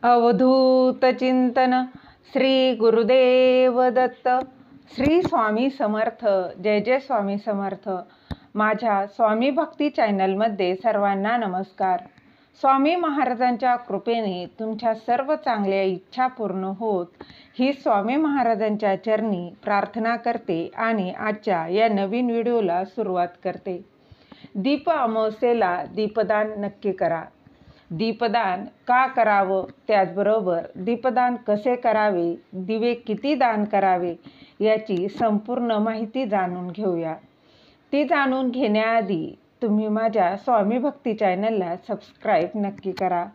अवधूत चिंतन श्री गुरुदेव दत्त. श्री स्वामी समर्थ. जय जय स्वामी समर्थ. माझ्या स्वामी भक्ती चॅनलमध्ये सर्वांना नमस्कार. स्वामी महाराजांच्या कृपेने तुमच्या सर्व चांगल्या इच्छा पूर्ण होत ही स्वामी महाराजांच्या चरणी प्रार्थना करते आणि आजच्या या नवीन व्हिडिओला सुरुवात करते. दीप अमावस्येला दीपदान नक्की करा. दीपदान का करावं, त्याचबरोबर दीपदान कसे करावे, दिवे किती दान करावे याची संपूर्ण माहिती जाणून घेऊया. ती जाणून घेण्याआधी तुम्ही माझ्या स्वामी भक्ती चॅनलला सबस्क्राईब नक्की करा.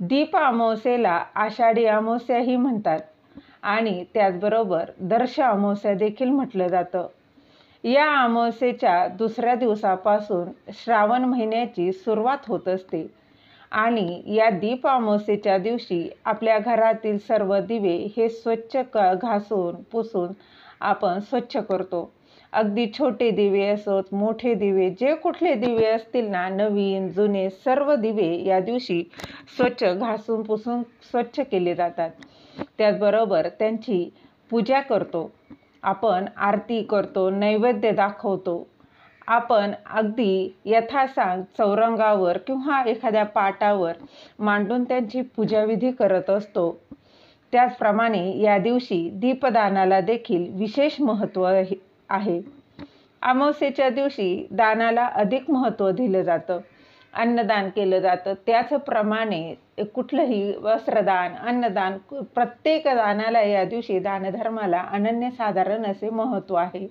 दीप अमावस्येला आषाढी अमावस्याही म्हणतात आणि त्याचबरोबर दर्श अमावस्या देखील म्हटलं जातं. या अमावस्येच्या दुसऱ्या दिवसापासून श्रावण महिन्याची सुरुवात होत असते आणि या दीप अमावस्येच्या दिवशी आपल्या घरातील सर्व दिवे हे स्वच्छ घासून पुसून आपण स्वच्छ करतो. अगदी छोटे दिवे असोत, मोठे दिवे, जे कुठले दिवे असतील ना, नवीन जुने सर्व दिवे या दिवशी स्वच्छ घासून पुसून स्वच्छ केले जातात. त्याचबरोबर त्यांची पूजा करतो, आपण आरती करतो, नैवेद्य दाखवतो. आपण अगदी यथासांग चौरंगावर किंवा एखाद्या पाटावर मांडून त्यांची पूजाविधी करत असतो. त्याचप्रमाणे या दिवशी दीपदानाला देखील विशेष महत्त्व आहे. अमावस्येच्या दिवशी दानाला अधिक महत्त्व दिलं जातं, अन्नदान केलं जातं. त्याचप्रमाणे कुठलंही वस्त्रदान, अन्नदान, प्रत्येक दानाला या दिवशी दानधर्माला अनन्यसाधारण असे महत्त्व आहे.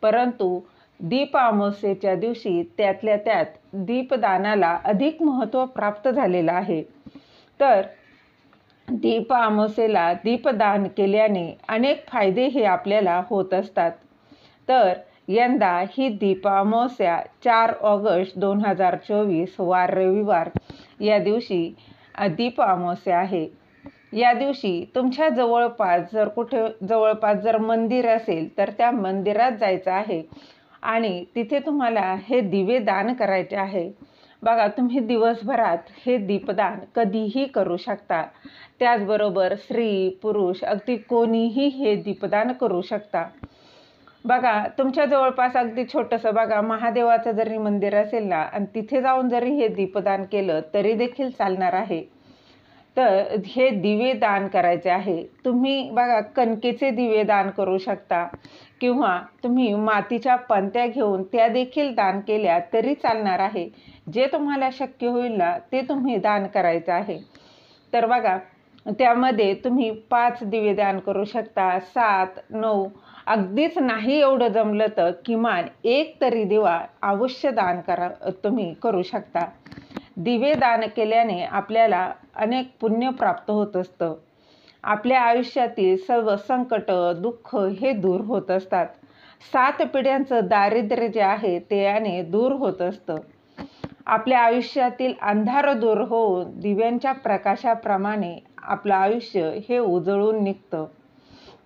परंतु दीप अमावस्येच्या दिवशी त्यातल्या त्यात दीपदानाला अधिक महत्त्व प्राप्त झालेलं आहे. तर दीप अमावस्येला दीपदान केल्याने अनेक फायदे हे आपल्याला होत असतात. तर यंदा ही दीप अमावस्या 4 ऑगस्ट 2024 वार रविवार या दिवशी दीप अमावस्या आहे. या दिवशी तुमच्या जवळपास जर मंदिर असेल तर त्या मंदिरात जायचं आहे आणि तिथे तुम्हाला हे दिवे दान करायचे आहे. बघा, तुम्ही दिवसभरात हे दीपदान कधीही करू शकता. त्याचबरोबर स्त्री पुरुष अगदी कोणीही हे दीपदान करू शकता. बघा, तुमच्या जवळपास अगदी छोटंसं बघा महादेवाचं जरी मंदिर असेल ना, आणि तिथे जाऊन जरी हे दीपदान केलं तरी देखील चालणार आहे. तर हे दिवे दान करायचे आहे. तुम्ही बघा कणकेचे दिवे दान करू शकता किंवा तुम्ही मातीच्या पंत्या घेऊन त्या देखील दान केल्या तरी चालणार आहे. जे तुम्हाला शक्य होईल ना ते तुम्ही दान करायचं आहे. तर बघा, त्यामध्ये तुम्ही 5 दिवे दान करू शकता, 7, 9, अगदीच नाही एवढं जमलं तर किमान 1 तरी दिवा अवश्य दान तुम्ही करू शकता. दिवे दान केल्याने आपल्याला अनेक पुण्य प्राप्त होत असतं. आपल्या आयुष्यातील सर्व संकट, दुःख हे दूर होत असतात. 7 पिढ्यांचं दारिद्र्य जे आहे ते याने दूर होत असतं. आपल्या आयुष्यातील अंधार दूर होऊन दिव्यांच्या प्रकाशाप्रमाणे आपलं आयुष्य हे उजळून निघतं.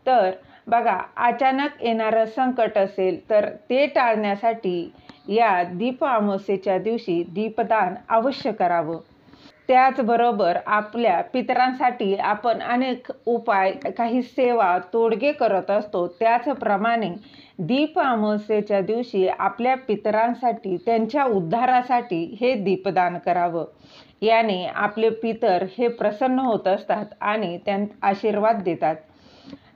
तर बघा, अचानक येणारं संकट असेल तर ते टाळण्यासाठी या दीप अमावस्येच्या दिवशी दीपदान अवश्य करावं. त्याचबरोबर आपल्या पितरांसाठी आपण अनेक उपाय, काही सेवा, तोडगे करत असतो. त्याचप्रमाणे दीप अमावस्येच्या दिवशी आपल्या पितरांसाठी, त्यांच्या उद्धारासाठी हे दीपदान करावं. याने आपले पितर हे प्रसन्न होत असतात आणि आशीर्वाद देतात.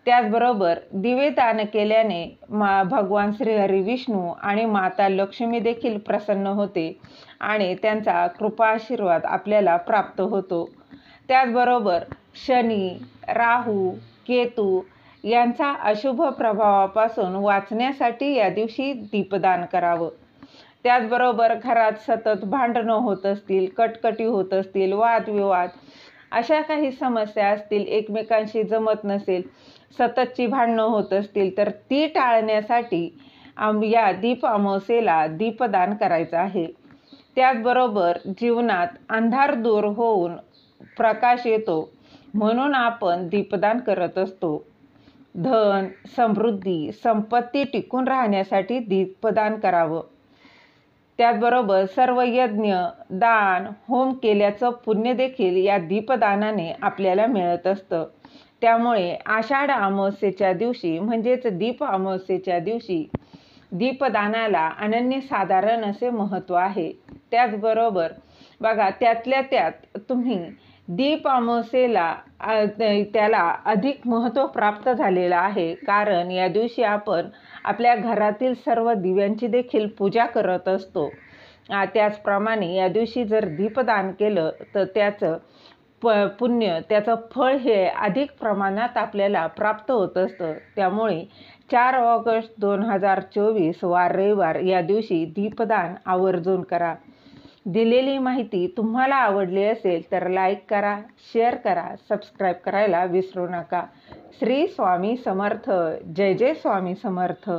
त्याचबरोबर दिवे दान केल्याने भगवान श्रीहरी विष्णू आणि माता लक्ष्मी देखील प्रसन्न होते आणि त्यांचा कृपा आशीर्वाद आपल्याला प्राप्त होतो. त्याचबरोबर शनी, राहू, केतू यांचा अशुभ प्रभावापासून वाचण्यासाठी या दिवशी दीपदान करावं. त्याचबरोबर घरात सतत भांडणं होत असतील, कटकटी होत असतील, वादविवाद, अशा काही समस्या असतील, एकमेकांशी जमत नसेल, सततची भांडणं होत असतील तर ती टाळण्यासाठी या दीप अमावस्येला दीपदान करायचं आहे. त्याचबरोबर जीवनात अंधार दूर होऊन प्रकाश येतो म्हणून आपण दीपदान करत असतो. धन, समृद्धी, संपत्ती टिकून राहण्यासाठी दीपदान करावं. त्याचबरोबर सर्व यज्ञ, दान, होम केल्याचं पुण्य देखील या दीपदानाने आपल्याला मिळत असतं. त्यामुळे आषाढ अमावस्येच्या दिवशी म्हणजेच दीप अमावस्येच्या दिवशी दीपदानाला अनन्यसाधारण असे महत्त्व आहे. त्याचबरोबर बघा, त्यातल्या त्यात तुम्ही दीप अमावस्येला त्याला अधिक महत्त्व प्राप्त झालेलं आहे, कारण या दिवशी आपण आपल्या घरातील सर्व दिव्यांची देखील पूजा करत असतो. त्याचप्रमाणे या दिवशी जर दीपदान केलं तर त्याचं पुण्य, त्याचं फळ हे अधिक प्रमाणात आपल्याला प्राप्त होत असतं. त्यामुळे 4 ऑगस्ट 2024 वार रविवार या दिवशी दीपदान आवर्जून करा. दिलेली माहिती तुम्हाला आवडली असेल तर लाईक करा, शेअर करा, सबस्क्राईब करायला विसरू नका. श्री स्वामी समर्थ. जय जय स्वामी समर्थ.